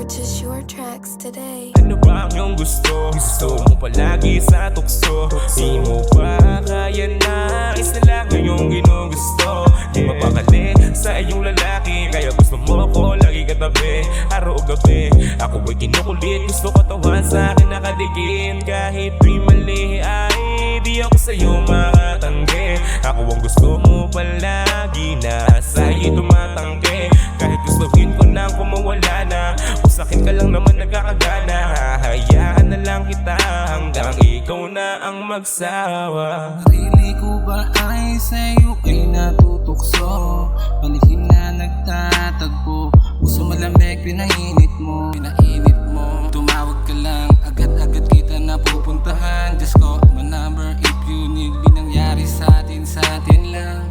Purchase your tracks today. Ano ba ang iyong gusto? Gusto mo palagi sa tukso. Di mo ba kaya na isa lang ang iyong ginugusto? Di mapakali sa iyong lalaki, kaya gusto mo ko lagi katabi, araw o gabi. Ako ay kinukulit, gusto ko tawan sa akin nakadigin. Kahit di mali ay di ako sa'yo makatanggi. Ako ang gusto mo palagi na sa'yo tumatanggi. Kahit gustuhin ko nang kumawala na, kung sa'kin ka lang naman nagkakagana, hahayaan na lang kita hanggang ikaw na ang magsawa. Sarili ko ba ay sa'yo ay natutukso? Palihim na nagtatagpo, puso malamig pinainit mo. Tumawag ka lang, agad-agad kita napupuntahan. Diyos ko, my number if you need me. Nangyari sa'tin lang.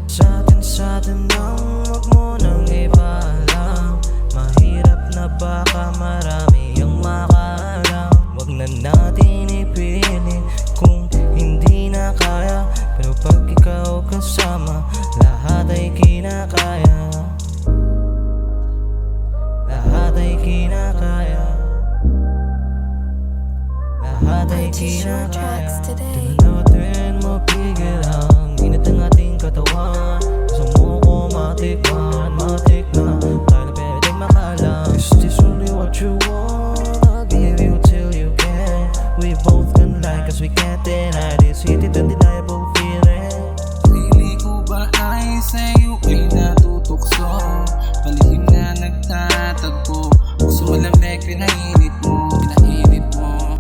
Sa'tin lang, huwag mo nang ipaalam. Mahirap na baka marami ang makaalam. Huwag na natin ipilit kung hindi na kaya. Pero pag ikaw kasama, lahat ay kinakaya. Lahat ay kinakaya. Lahat ay Purchase your tracks kinakaya. today. Di na natin mapigil ang init ng ating katawan. Gusto mo ko matikman tayo na pwedeng makalam. Is this only what you want? I'll give you till you can. We both can lie cause we can't deny this heated undeniable feeling. Sarili ko ba ay sa'yo ay natutukso? Palihim na nagtatagpo, puso malamig pinainit mo.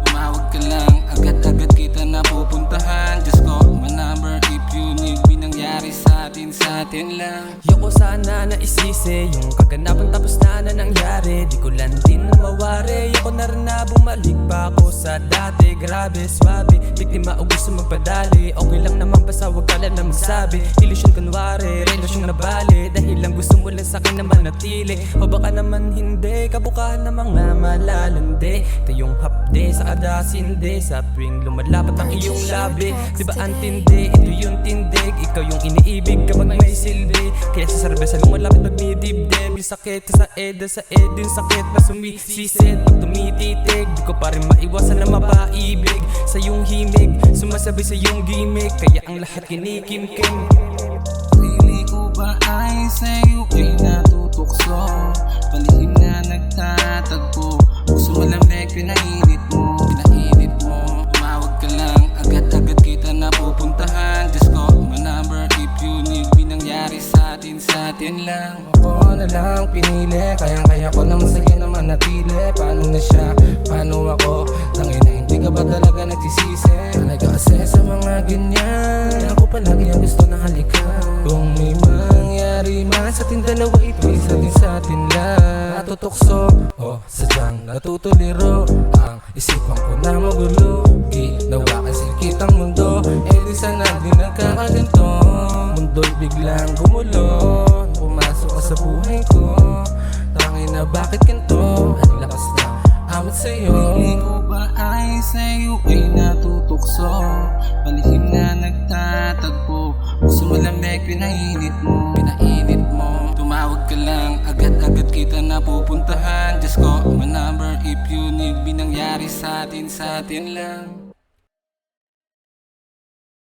Tumawag ka lang, agad-agad kita napupuntahan. Diyos ko, my number if you need me. Nangyari sa'tin lang. Yoko sana na isisi yung kaganapan tapos na nangyari. Di ko lang din na mawari. Yoko na rin na bumalik pa ako sa dati. Grabe, swabe, biktima o gusto magpadali. Okay lang naman basta wag ka lang na magsabi. Ilusyon kunwari, relasyon na bali. Dahil lang gusto mo lang sa'kin na manatili. O baka naman hindi, kabukahan na mga malalandi. Ito yung hapde sa adasinde. Sa tuwing lumalapat ang iyong labi. Diba ang tindi, ito yung tindig. Ikaw yung iniibig kapag may silbi. Kaya sa serbesa lumalapit magmidibdib. Yung sakit sa eda, yung sakit na sumisisid. Pag tumititig, di ko pa rin maiwasan na mapaibig. Sa iyong himig, sumasabi sa iyong gimmick. Kaya ang lahat kinikimkim. Sarili ko ba ay sa'yo ay natutukso? Palihim na nagtatagpo, puso malamig pinainit mo. Tumawag ka lang, agad-agad kita napupuntahan. Diyos ko, my number if you need me. Nangyari sa'tin lang. Ako na lang pinili, kayang-kaya ko naman sa'yo na manatili. Paano na siya, paano ako? Tangina, hindi ka ba talaga nagsisisi? Talaga kasi sa mga ganyan, ako palagi ang gusto na halikan. Kung may mangyari man sa ating dalawa, ito ay sa'tin lang. Natutukso, o sadyang natutuliro. Ang isipan ko na magulo, ginawa kasi kitang mundo. Eh di sana di nagkakaganto. Mundo'y biglang gumulo, pumasok ka sa buhay ko. Tangin na bakit ganito? Ang lakas na amat sa'yo. Sarili ko ba ay sa'yo ay natutukso? Palihim na nagtatagpo, puso malamig pinainit mo. Tumawag ka lang, agad-agad kita napupuntahan. Diyos ko, my number if you need me. Nangyari sa'tin lang.